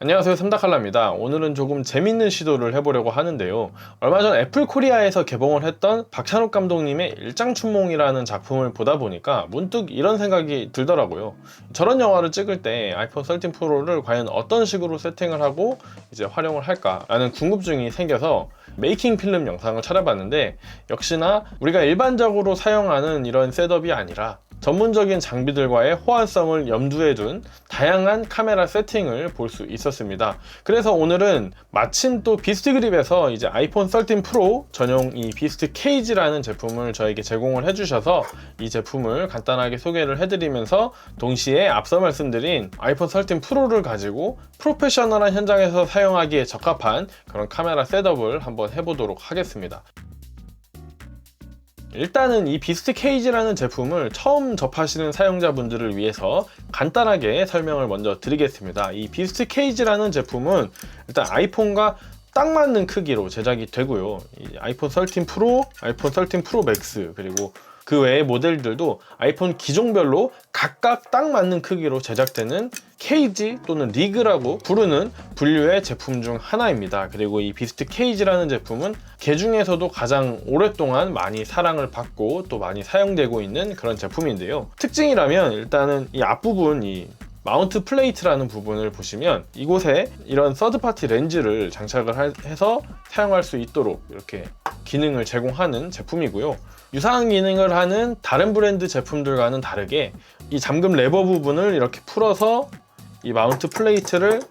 안녕하세요, 삼다칼라입니다. 오늘은 조금 재밌는 시도를 해보려고 하는데요. 얼마 전 애플 코리아에서 개봉을 했던 박찬욱 감독님의 일장춘몽이라는 작품을 보다 보니까 문득 이런 생각이 들더라고요. 저런 영화를 찍을 때 아이폰 13 프로를 과연 어떤 식으로 세팅을 하고 이제 활용을 할까라는 궁금증이 생겨서 메이킹 필름 영상을 찾아봤는데, 역시나 우리가 일반적으로 사용하는 이런 셋업이 아니라 전문적인 장비들과의 호환성을 염두에 둔 다양한 카메라 세팅을 볼 수 있었습니다. 그래서 오늘은 마침 또 비스트그립에서 이제 아이폰 13 프로 전용 이 비스트 케이지라는 제품을 저에게 제공을 해주셔서 이 제품을 간단하게 소개를 해드리면서, 동시에 앞서 말씀드린 아이폰 13 프로를 가지고 프로페셔널한 현장에서 사용하기에 적합한 그런 카메라 셋업을 한번 해보도록 하겠습니다. 일단은 이 비스트 케이지라는 제품을 처음 접하시는 사용자분들을 위해서 간단하게 설명을 먼저 드리겠습니다. 이 비스트 케이지라는 제품은 일단 아이폰과 딱 맞는 크기로 제작이 되고요. 이 아이폰 13 프로, 아이폰 13 프로 맥스, 그리고 그 외의 모델들도 아이폰 기종별로 각각 딱 맞는 크기로 제작되는 케이지 또는 리그라고 부르는 분류의 제품 중 하나입니다. 그리고 이 비스트 케이지라는 제품은 그 중에서도 가장 오랫동안 많이 사랑을 받고 또 많이 사용되고 있는 그런 제품인데요. 특징이라면 일단은 이 앞부분, 이 마운트 플레이트라는 부분을 보시면 이곳에 이런 서드파티 렌즈를 장착을 해서 사용할 수 있도록 이렇게 기능을 제공하는 제품이고요. 유사한 기능을 하는 다른 브랜드 제품들과는 다르게 이 잠금 레버 부분을 이렇게 풀어서 이 마운트 플레이트를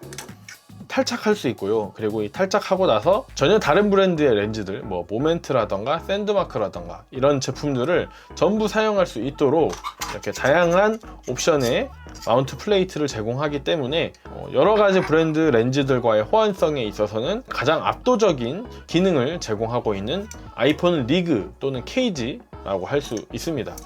탈착할 수 있고요. 그리고 이 탈착하고 나서 전혀 다른 브랜드의 렌즈들, 뭐 모멘트라던가 샌드마크라던가 이런 제품들을 전부 사용할 수 있도록 이렇게 다양한 옵션의 마운트 플레이트를 제공하기 때문에 여러 가지 브랜드 렌즈들과의 호환성에 있어서는 가장 압도적인 기능을 제공하고 있는 아이폰 리그 또는 케이지라고 할 수 있습니다.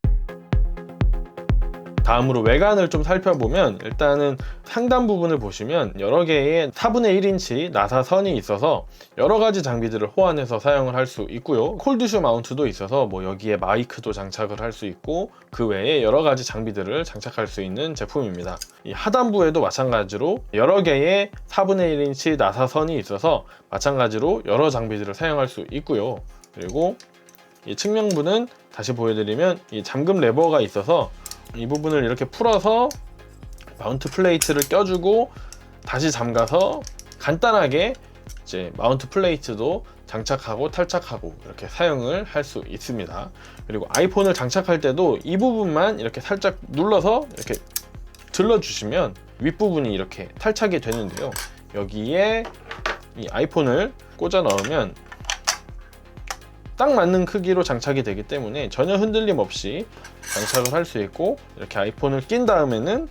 다음으로 외관을 좀 살펴보면, 일단은 상단 부분을 보시면 여러 개의 4분의 1인치 나사선이 있어서 여러 가지 장비들을 호환해서 사용을 할 수 있고요. 콜드쇼 마운트도 있어서 뭐 여기에 마이크도 장착을 할 수 있고 그 외에 여러 가지 장비들을 장착할 수 있는 제품입니다. 이 하단부에도 마찬가지로 여러 개의 4분의 1인치 나사선이 있어서 마찬가지로 여러 장비들을 사용할 수 있고요. 그리고 이 측면부는 다시 보여드리면 이 잠금 레버가 있어서 이 부분을 이렇게 풀어서 마운트 플레이트를 껴주고 다시 잠가서 간단하게 이제 마운트 플레이트도 장착하고 탈착하고 이렇게 사용을 할 수 있습니다. 그리고 아이폰을 장착할 때도 이 부분만 이렇게 살짝 눌러서 이렇게 들러주시면 윗부분이 이렇게 탈착이 되는데요. 여기에 이 아이폰을 꽂아 넣으면 딱 맞는 크기로 장착이 되기 때문에 전혀 흔들림 없이 장착을 할 수 있고, 이렇게 아이폰을 낀 다음에는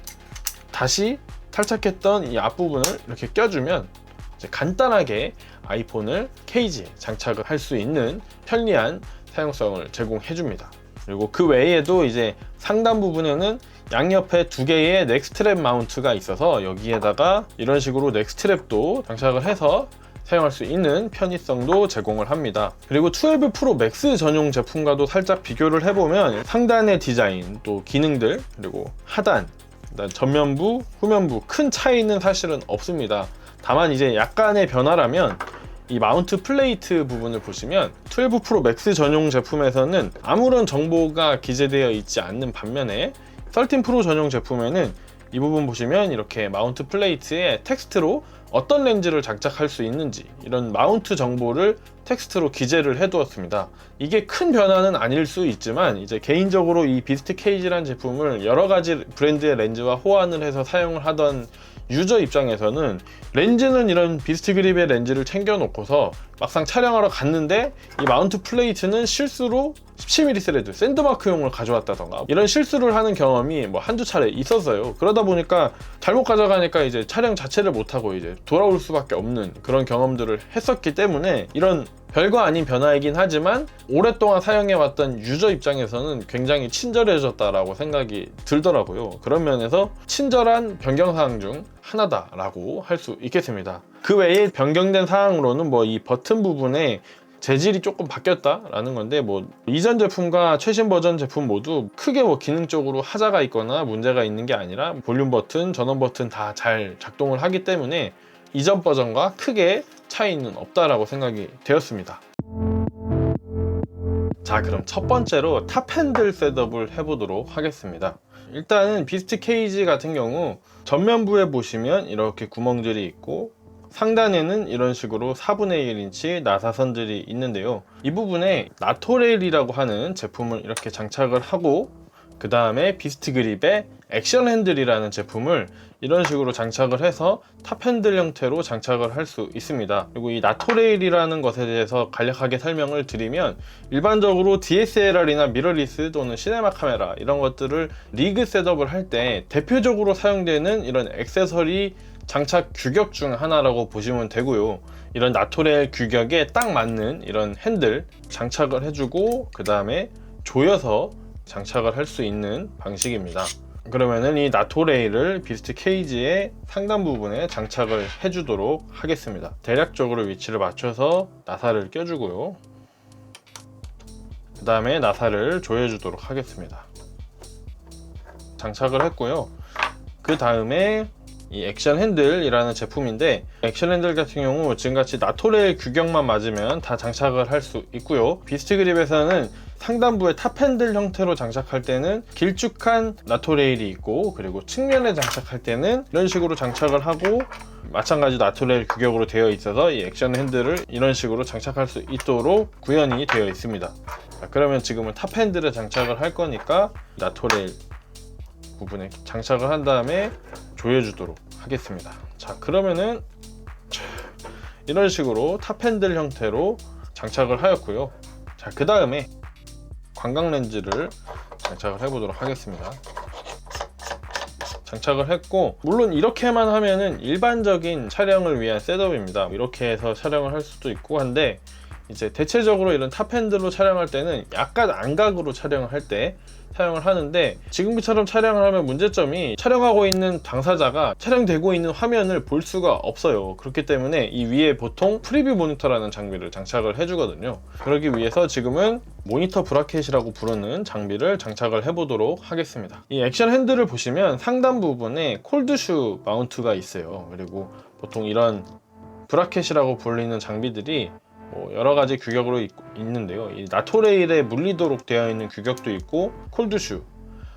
다시 탈착했던 이 앞부분을 이렇게 껴주면 이제 간단하게 아이폰을 케이지에 장착을 할 수 있는 편리한 사용성을 제공해 줍니다. 그리고 그 외에도 이제 상단 부분에는 양옆에 두 개의 넥스트랩 마운트가 있어서 여기에다가 이런 식으로 넥스트랩도 장착을 해서 사용할 수 있는 편의성도 제공을 합니다. 그리고 12 프로 맥스 전용 제품과도 살짝 비교를 해보면 상단의 디자인, 또 기능들, 그리고 하단, 전면부, 후면부 큰 차이는 사실은 없습니다. 다만 이제 약간의 변화라면 이 마운트 플레이트 부분을 보시면 12 프로 맥스 전용 제품에서는 아무런 정보가 기재되어 있지 않는 반면에 13 프로 전용 제품에는 이 부분 보시면 이렇게 마운트 플레이트에 텍스트로 어떤 렌즈를 장착할 수 있는지 이런 마운트 정보를 텍스트로 기재를 해 두었습니다. 이게 큰 변화는 아닐 수 있지만 이제 개인적으로 이 비스트 케이지라는 제품을 여러 가지 브랜드의 렌즈와 호환을 해서 사용을 하던 유저 입장에서는 렌즈는 이런 비스트 그립의 렌즈를 챙겨 놓고서 막상 촬영하러 갔는데 이 마운트 플레이트는 실수로 17mm 스레드 샌드마크용을 가져왔다던가 이런 실수를 하는 경험이 뭐 한두 차례 있었어요. 그러다 보니까 잘못 가져가니까 이제 촬영 자체를 못하고 이제 돌아올 수밖에 없는 그런 경험들을 했었기 때문에, 이런 별거 아닌 변화이긴 하지만 오랫동안 사용해왔던 유저 입장에서는 굉장히 친절해졌다라고 생각이 들더라고요. 그런 면에서 친절한 변경사항 중 하나다라고 할 수 있겠습니다. 그 외에 변경된 사항으로는 뭐 이 버튼 부분에 재질이 조금 바뀌었다라는 건데, 뭐 이전 제품과 최신 버전 제품 모두 크게 뭐 기능적으로 하자가 있거나 문제가 있는 게 아니라 볼륨 버튼, 전원 버튼 다 잘 작동을 하기 때문에 이전 버전과 크게 차이는 없다라고 생각이 되었습니다. 자, 그럼 첫 번째로 탑 핸들 셋업을 해보도록 하겠습니다. 일단은 비스트 케이지 같은 경우 전면부에 보시면 이렇게 구멍들이 있고 상단에는 이런 식으로 4분의 1인치 나사선들이 있는데요, 이 부분에 나토레일이라고 하는 제품을 이렇게 장착을 하고 그 다음에 비스트 그립에 액션 핸들이라는 제품을 이런 식으로 장착을 해서 탑 핸들 형태로 장착을 할 수 있습니다. 그리고 이 나토레일이라는 것에 대해서 간략하게 설명을 드리면, 일반적으로 DSLR이나 미러리스 또는 시네마 카메라 이런 것들을 리그 셋업을 할 때 대표적으로 사용되는 이런 액세서리 장착 규격 중 하나라고 보시면 되고요, 이런 나토레일 규격에 딱 맞는 이런 핸들 장착을 해주고 그 다음에 조여서 장착을 할 수 있는 방식입니다. 그러면은 이 나토레일을 비스트 케이지의 상단 부분에 장착을 해주도록 하겠습니다. 대략적으로 위치를 맞춰서 나사를 껴주고요, 그 다음에 나사를 조여주도록 하겠습니다. 장착을 했고요, 그 다음에 이 액션 핸들이라는 제품인데, 액션 핸들 같은 경우 지금같이 나토레일 규격만 맞으면 다 장착을 할 수 있고요, 비스트 그립에서는 상단부에 탑 핸들 형태로 장착할 때는 길쭉한 나토레일이 있고, 그리고 측면에 장착할 때는 이런 식으로 장착을 하고 마찬가지 나토레일 규격으로 되어 있어서 이 액션 핸들을 이런 식으로 장착할 수 있도록 구현이 되어 있습니다. 자, 그러면 지금은 탑 핸들에 장착을 할 거니까 나토레일 부분에 장착을 한 다음에 조여주도록 하겠습니다. 자, 그러면은 이런 식으로 탑 핸들 형태로 장착을 하였고요. 자, 그 다음에 광각 렌즈를 장착을 해보도록 하겠습니다. 장착을 했고, 물론 이렇게만 하면은 일반적인 촬영을 위한 셋업입니다. 이렇게 해서 촬영을 할 수도 있고 한데, 이제 대체적으로 이런 탑 핸들로 촬영할 때는 약간 안각으로 촬영을 할 때 사용을 하는데, 지금처럼 촬영을 하면 문제점이 촬영하고 있는 당사자가 촬영되고 있는 화면을 볼 수가 없어요. 그렇기 때문에 이 위에 보통 프리뷰 모니터라는 장비를 장착을 해주거든요. 그러기 위해서 지금은 모니터 브라켓이라고 부르는 장비를 장착을 해보도록 하겠습니다. 이 액션 핸들을 보시면 상단 부분에 콜드슈 마운트가 있어요. 그리고 보통 이런 브라켓이라고 불리는 장비들이 여러가지 규격으로 있는데요, 이 나토레일에 물리도록 되어 있는 규격도 있고 콜드슈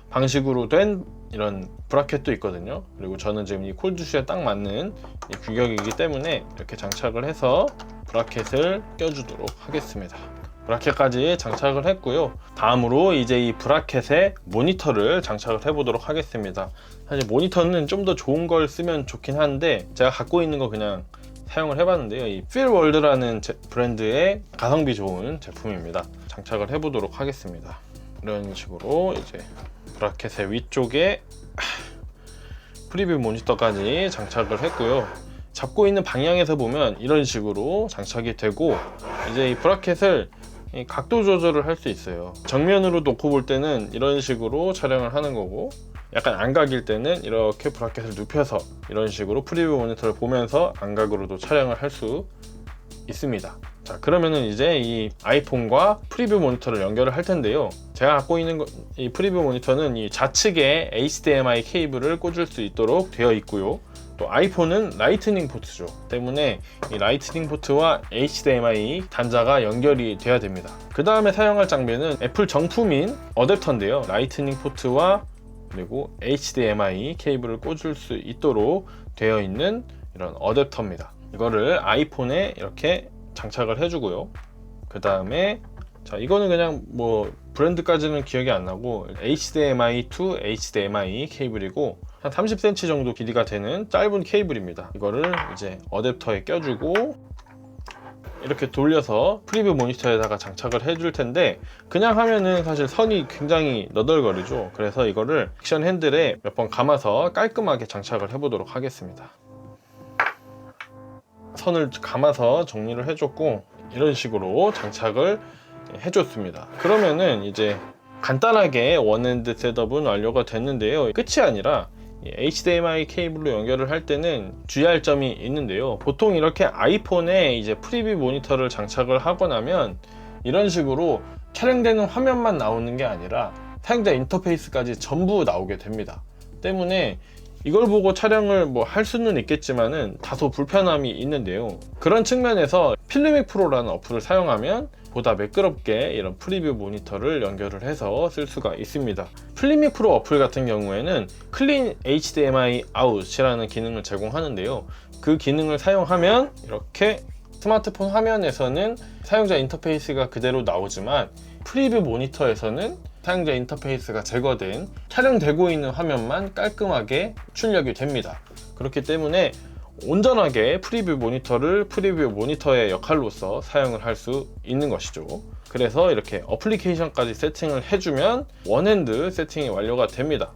방식으로 된 이런 브라켓도 있거든요. 그리고 저는 지금 이 콜드슈에 딱 맞는 이 규격이기 때문에 이렇게 장착을 해서 브라켓을 껴주도록 하겠습니다. 브라켓까지 장착을 했고요, 다음으로 이제 이 브라켓에 모니터를 장착을 해보도록 하겠습니다. 사실 모니터는 좀 더 좋은 걸 쓰면 좋긴 한데 제가 갖고 있는 거 그냥 사용을 해봤는데요, 이 필월드라는 브랜드의 가성비 좋은 제품입니다. 장착을 해보도록 하겠습니다. 이런 식으로 이제 브라켓의 위쪽에 프리뷰 모니터까지 장착을 했고요, 잡고 있는 방향에서 보면 이런 식으로 장착이 되고, 이제 이 브라켓을 각도 조절을 할 수 있어요. 정면으로 놓고 볼 때는 이런 식으로 촬영을 하는 거고, 약간 안각일 때는 이렇게 브라켓을 눕혀서 이런 식으로 프리뷰 모니터를 보면서 안각으로도 촬영을 할 수 있습니다. 자, 그러면은 이제 이 아이폰과 프리뷰 모니터를 연결을 할 텐데요, 제가 갖고 있는 이 프리뷰 모니터는 이 좌측에 HDMI 케이블을 꽂을 수 있도록 되어 있고요, 또 아이폰은 라이트닝 포트죠. 때문에 이 라이트닝 포트와 HDMI 단자가 연결이 돼야 됩니다. 그 다음에 사용할 장비는 애플 정품인 어댑터인데요, 라이트닝 포트와 그리고 HDMI 케이블을 꽂을 수 있도록 되어 있는 이런 어댑터입니다. 이거를 아이폰에 이렇게 장착을 해주고요, 그 다음에 자, 이거는 그냥 브랜드까지는 기억이 안 나고 HDMI to HDMI 케이블이고 한 30cm 정도 길이가 되는 짧은 케이블입니다. 이거를 이제 어댑터에 껴주고 이렇게 돌려서 프리뷰 모니터에다가 장착을 해줄 텐데, 그냥 하면은 사실 선이 굉장히 너덜거리죠. 그래서 이거를 액션 핸들에 몇 번 감아서 깔끔하게 장착을 해보도록 하겠습니다. 선을 감아서 정리를 해줬고 이런 식으로 장착을 해줬습니다. 그러면은 이제 간단하게 원핸드 셋업은 완료가 됐는데요, 끝이 아니라 HDMI 케이블로 연결을 할 때는 주의할 점이 있는데요, 보통 이렇게 아이폰에 이제 프리뷰 모니터를 장착을 하고 나면 이런 식으로 촬영되는 화면만 나오는 게 아니라 사용자 인터페이스까지 전부 나오게 됩니다. 때문에 이걸 보고 촬영을 뭐 할 수는 있겠지만은 다소 불편함이 있는데요. 그런 측면에서 필름믹 프로라는 어플을 사용하면 보다 매끄럽게 이런 프리뷰 모니터를 연결을 해서 쓸 수가 있습니다. 필름믹 프로 어플 같은 경우에는 클린 HDMI 아웃이라는 기능을 제공하는데요. 그 기능을 사용하면 이렇게 스마트폰 화면에서는 사용자 인터페이스가 그대로 나오지만 프리뷰 모니터에서는 사용자 인터페이스가 제거된 촬영되고 있는 화면만 깔끔하게 출력이 됩니다. 그렇기 때문에 온전하게 프리뷰 모니터를 프리뷰 모니터의 역할로서 사용을 할 수 있는 것이죠. 그래서 이렇게 어플리케이션까지 세팅을 해주면 원핸드 세팅이 완료가 됩니다.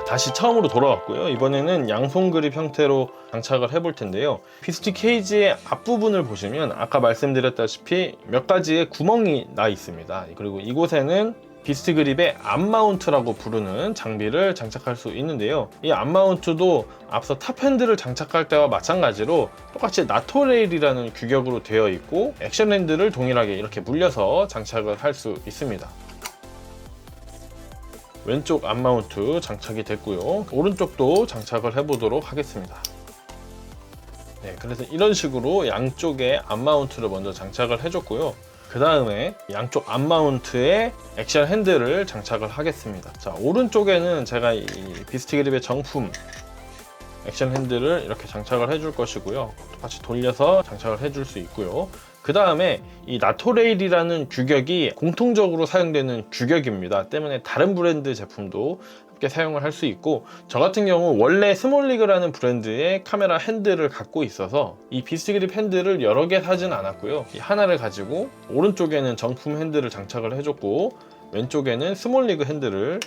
다시 처음으로 돌아왔고요. 이번에는 양손 그립 형태로 장착을 해볼 텐데요. 비스트 케이지의 앞부분을 보시면 아까 말씀드렸다시피 몇 가지의 구멍이 나 있습니다. 그리고 이곳에는 비스트 그립의 앞마운트라고 부르는 장비를 장착할 수 있는데요. 이 앞마운트도 앞서 탑핸들을 장착할 때와 마찬가지로 똑같이 나토레일이라는 규격으로 되어 있고 액션 핸들을 동일하게 이렇게 물려서 장착을 할 수 있습니다. 왼쪽 앞마운트 장착이 됐고요. 오른쪽도 장착을 해보도록 하겠습니다. 네, 그래서 이런 식으로 양쪽에 앞마운트를 먼저 장착을 해줬고요. 그 다음에 양쪽 앞마운트에 액션 핸들을 장착을 하겠습니다. 자, 오른쪽에는 제가 이 비스트 그립의 정품 액션 핸들을 이렇게 장착을 해줄 것이고요. 똑같이 돌려서 장착을 해줄 수 있고요. 그 다음에 이 나토레일이라는 규격이 공통적으로 사용되는 규격입니다. 때문에 다른 브랜드 제품도 함께 사용을 할 수 있고, 저 같은 경우 원래 스몰리그라는 브랜드의 카메라 핸들을 갖고 있어서 이 비스트 그립 핸들을 여러 개 사진 않았고요. 이 하나를 가지고 오른쪽에는 정품 핸들을 장착을 해줬고 왼쪽에는 스몰리그 핸들을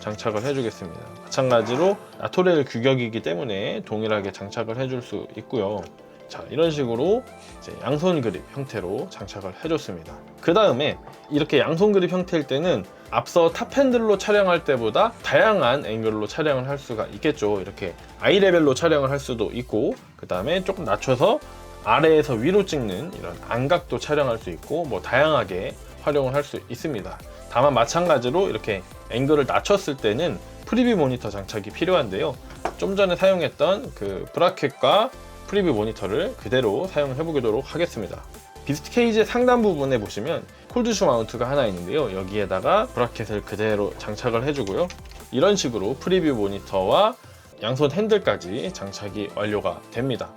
장착을 해주겠습니다. 마찬가지로 나토레일 규격이기 때문에 동일하게 장착을 해줄 수 있고요. 자, 이런 식으로 이제 양손 그립 형태로 장착을 해줬습니다. 그 다음에 이렇게 양손 그립 형태일 때는 앞서 탑핸들로 촬영할 때보다 다양한 앵글로 촬영을 할 수가 있겠죠. 이렇게 아이 레벨로 촬영을 할 수도 있고, 그 다음에 조금 낮춰서 아래에서 위로 찍는 이런 안각도 촬영할 수 있고, 뭐 다양하게 활용을 할 수 있습니다. 다만 마찬가지로 이렇게 앵글을 낮췄을 때는 프리뷰 모니터 장착이 필요한데요. 좀 전에 사용했던 그 브라켓과 프리뷰 모니터를 그대로 사용해 보도록 하겠습니다. 비스트 케이지 상단 부분에 보시면 콜드슈 마운트가 하나 있는데요. 여기에다가 브라켓을 그대로 장착을 해주고요. 이런 식으로 프리뷰 모니터와 양손 핸들까지 장착이 완료가 됩니다.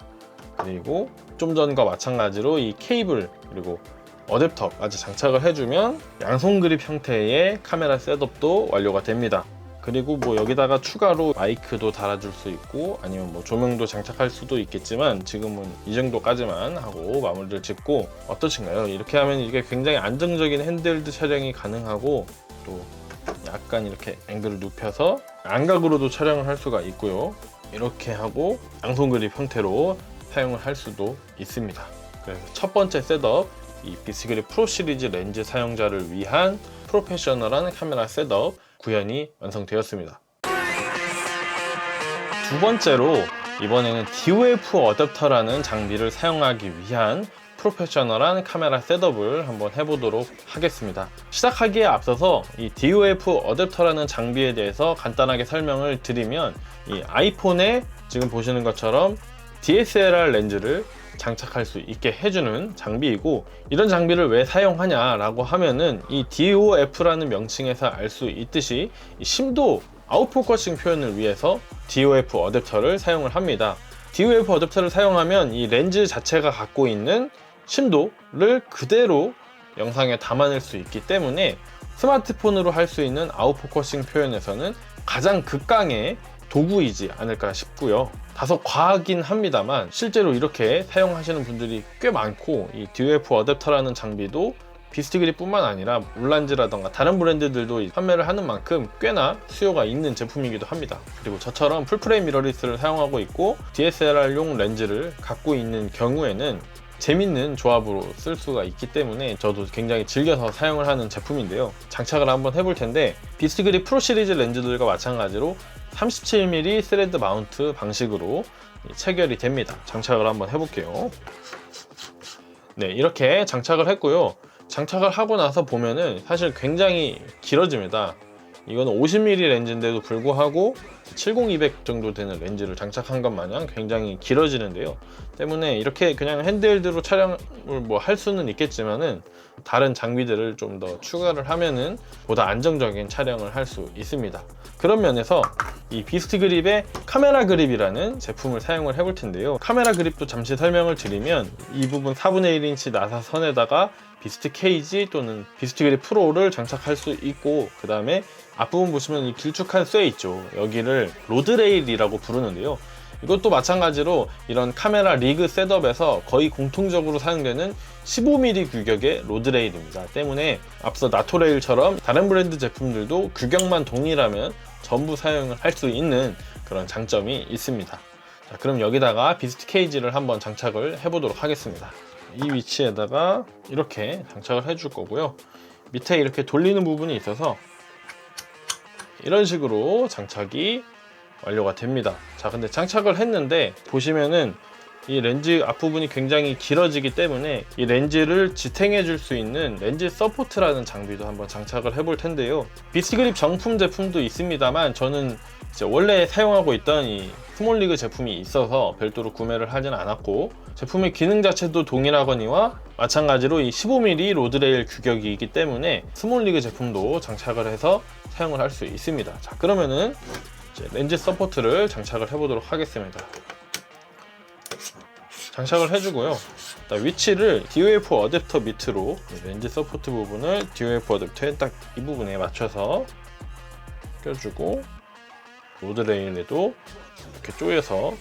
그리고 좀 전과 마찬가지로 이 케이블 그리고 어댑터까지 장착을 해주면 양손 그립 형태의 카메라 셋업도 완료가 됩니다. 그리고 뭐 여기다가 추가로 마이크도 달아줄 수 있고 아니면 뭐 조명도 장착할 수도 있겠지만 지금은 이 정도까지만 하고 마무리를 짓고, 어떠신가요? 이렇게 하면 이게 굉장히 안정적인 핸드헬드 촬영이 가능하고 또 약간 이렇게 앵글을 눕혀서 안각으로도 촬영을 할 수가 있고요. 이렇게 하고 양손 그립 형태로 사용을 할 수도 있습니다. 그래서 첫 번째 셋업, 이 비스트 그립 프로 시리즈 렌즈 사용자를 위한 프로페셔널한 카메라 셋업 구현이 완성되었습니다. 두 번째로 이번에는 DOF 어댑터라는 장비를 사용하기 위한 프로페셔널한 카메라 셋업을 한번 해보도록 하겠습니다. 시작하기에 앞서서 이 DOF 어댑터라는 장비에 대해서 간단하게 설명을 드리면, 이 아이폰에 지금 보시는 것처럼 DSLR 렌즈를 장착할 수 있게 해주는 장비이고, 이런 장비를 왜 사용하냐 라고 하면은 이 DOF라는 명칭에서 알 수 있듯이 이 심도 아웃포커싱 표현을 위해서 DOF 어댑터를 사용을 합니다. DOF 어댑터를 사용하면 이 렌즈 자체가 갖고 있는 심도를 그대로 영상에 담아낼 수 있기 때문에 스마트폰으로 할 수 있는 아웃포커싱 표현에서는 가장 극강의 도구이지 않을까 싶고요. 다소 과하긴 합니다만 실제로 이렇게 사용하시는 분들이 꽤 많고, 이 DOF 어댑터라는 장비도 비스트 그립 뿐만 아니라 울란즈라던가 다른 브랜드들도 판매를 하는 만큼 꽤나 수요가 있는 제품이기도 합니다. 그리고 저처럼 풀프레임 미러리스를 사용하고 있고 DSLR용 렌즈를 갖고 있는 경우에는 재밌는 조합으로 쓸 수가 있기 때문에 저도 굉장히 즐겨서 사용을 하는 제품인데요. 장착을 한번 해볼 텐데, 비스트 그립 프로 시리즈 렌즈들과 마찬가지로 37mm 스레드 마운트 방식으로 체결이 됩니다. 장착을 한번 해볼게요. 네, 이렇게 장착을 했고요. 장착을 하고 나서 보면은 사실 굉장히 길어집니다. 이거는 50mm 렌즈인데도 불구하고 70-200 정도 되는 렌즈를 장착한 것 마냥 굉장히 길어지는데요. 때문에 이렇게 그냥 핸드헬드로 촬영을 뭐 할 수는 있겠지만은 다른 장비들을 좀 더 추가를 하면은 보다 안정적인 촬영을 할 수 있습니다. 그런 면에서 이 비스트 그립의 카메라 그립이라는 제품을 사용을 해볼 텐데요. 카메라 그립도 잠시 설명을 드리면 이 부분 4분의 1인치 나사 선에다가 비스트 케이지 또는 비스트 그립 프로를 장착할 수 있고, 그 다음에 앞부분 보시면 이 길쭉한 쇠 있죠. 여기를 로드레일이라고 부르는데요. 이것도 마찬가지로 이런 카메라 리그 셋업에서 거의 공통적으로 사용되는 15mm 규격의 로드레일입니다. 때문에 앞서 나토레일처럼 다른 브랜드 제품들도 규격만 동일하면 전부 사용을 할 수 있는 그런 장점이 있습니다. 자, 그럼 여기다가 비스트 케이지를 한번 장착을 해보도록 하겠습니다. 이 위치에다가 이렇게 장착을 해줄 거고요. 밑에 이렇게 돌리는 부분이 있어서 이런 식으로 장착이 완료가 됩니다. 자, 근데 장착을 했는데 보시면은 이 렌즈 앞부분이 굉장히 길어지기 때문에 이 렌즈를 지탱해 줄 수 있는 렌즈 서포트라는 장비도 한번 장착을 해볼 텐데요. 비스트 그립 정품 제품도 있습니다만 저는 이제 원래 사용하고 있던 이 스몰리그 제품이 있어서 별도로 구매를 하진 않았고, 제품의 기능 자체도 동일하거니와 마찬가지로 이 15mm 로드레일 규격이기 때문에 스몰리그 제품도 장착을 해서 사용을 할 수 있습니다. 자, 그러면은 이제 렌즈 서포트를 장착을 해보도록 하겠습니다. 장착을 해주고요. 위치를 DOF 어댑터 밑으로 렌즈 서포트 부분을 DOF 어댑터에 딱 이 부분에 맞춰서 껴주고, 로드레일에도 이렇게 조여서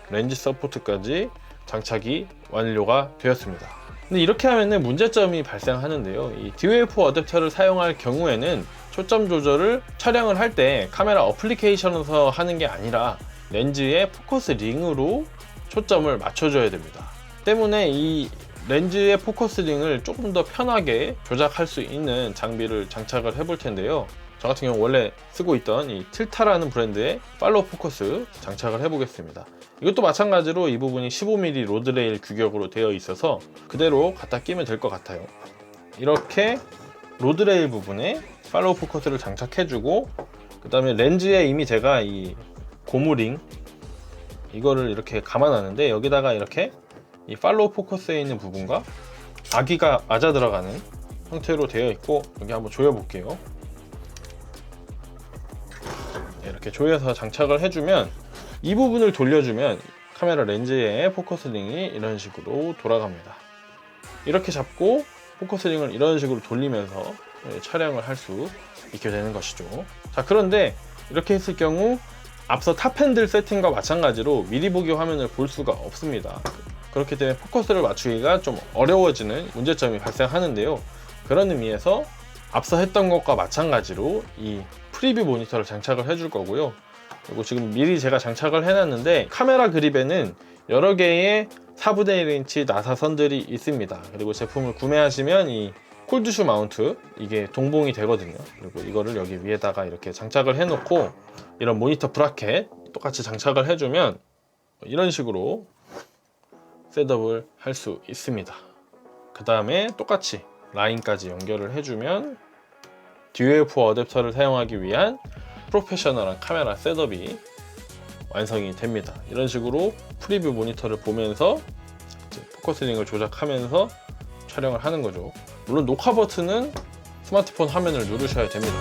렌즈 서포트까지 장착이 완료가 되었습니다. 근데 이렇게 하면은 문제점이 발생하는데요. 이 DOF 어댑터를 사용할 경우에는 초점 조절을 촬영을 할 때 카메라 어플리케이션에서 하는 게 아니라 렌즈의 포커스 링으로 초점을 맞춰줘야 됩니다. 때문에 이 렌즈의 포커스 링을 조금 더 편하게 조작할 수 있는 장비를 장착을 해볼 텐데요. 저 같은 경우 원래 쓰고 있던 이 틸타라는 브랜드의 팔로우 포커스 장착을 해보겠습니다. 이것도 마찬가지로 이 부분이 15mm 로드레일 규격으로 되어 있어서 그대로 갖다 끼면 될 것 같아요. 이렇게 로드레일 부분에 팔로우 포커스를 장착해주고, 그 다음에 렌즈에 이미 제가 이 고무링 이거를 이렇게 감아놨는데, 여기다가 이렇게 이 팔로우 포커스에 있는 부분과 아기가 맞아 들어가는 형태로 되어 있고, 여기 한번 조여볼게요. 이렇게 조여서 장착을 해주면, 이 부분을 돌려주면 카메라 렌즈의 포커스링이 이런 식으로 돌아갑니다. 이렇게 잡고 포커스링을 이런 식으로 돌리면서 촬영을 할 수 있게 되는 것이죠. 자, 그런데 이렇게 했을 경우 앞서 탑 핸들 세팅과 마찬가지로 미리 보기 화면을 볼 수가 없습니다. 그렇기 때문에 포커스를 맞추기가 좀 어려워지는 문제점이 발생하는데요. 그런 의미에서 앞서 했던 것과 마찬가지로 이 프리뷰 모니터를 장착을 해줄 거고요. 그리고 지금 미리 제가 장착을 해놨는데, 카메라 그립에는 여러 개의 4분의 1인치 나사 선들이 있습니다. 그리고 제품을 구매하시면 이 콜드슈 마운트 이게 동봉이 되거든요. 그리고 이거를 여기 위에다가 이렇게 장착을 해놓고 이런 모니터 브라켓 똑같이 장착을 해주면 이런 식으로 셋업을 할 수 있습니다. 그 다음에 똑같이 라인까지 연결을 해주면 DOF 어댑터를 사용하기 위한 프로페셔널한 카메라 셋업이 완성이 됩니다. 이런 식으로 프리뷰 모니터를 보면서 이제 포커스링을 조작하면서 촬영을 하는 거죠. 물론 녹화 버튼은 스마트폰 화면을 누르셔야 됩니다.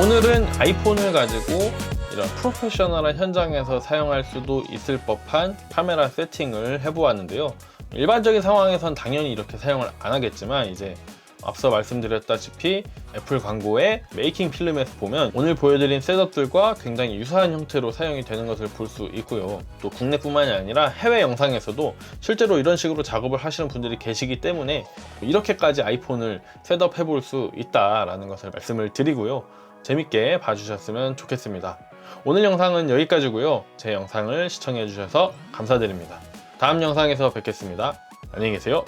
오늘은 아이폰을 가지고 이런 프로페셔널한 현장에서 사용할 수도 있을 법한 카메라 세팅을 해보았는데요. 일반적인 상황에선 당연히 이렇게 사용을 안 하겠지만, 이제 앞서 말씀드렸다시피 애플 광고의 메이킹 필름에서 보면 오늘 보여드린 셋업들과 굉장히 유사한 형태로 사용이 되는 것을 볼 수 있고요. 또 국내뿐만이 아니라 해외 영상에서도 실제로 이런 식으로 작업을 하시는 분들이 계시기 때문에 이렇게까지 아이폰을 셋업 해볼 수 있다라는 것을 말씀을 드리고요. 재밌게 봐주셨으면 좋겠습니다. 오늘 영상은 여기까지고요. 제 영상을 시청해 주셔서 감사드립니다. 다음 영상에서 뵙겠습니다. 안녕히 계세요.